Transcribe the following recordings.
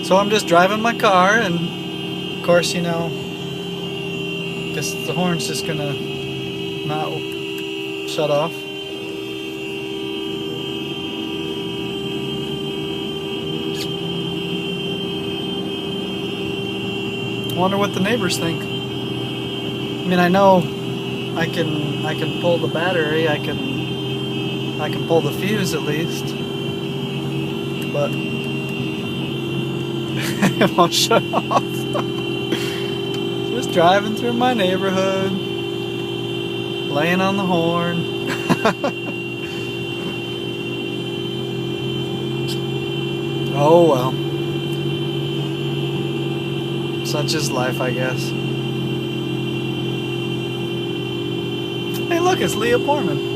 So I'm just driving my car, and of course, you know, guess the horn's just gonna not shut off. I wonder what the neighbors think. I mean, I know I can pull the battery, I can pull the fuse at least, but it won't shut off. Just driving through my neighborhood, laying on the horn. Oh well. Such is life, I guess. Hey look, it's Leah Portman.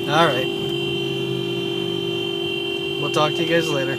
Alright. We'll talk to you guys later.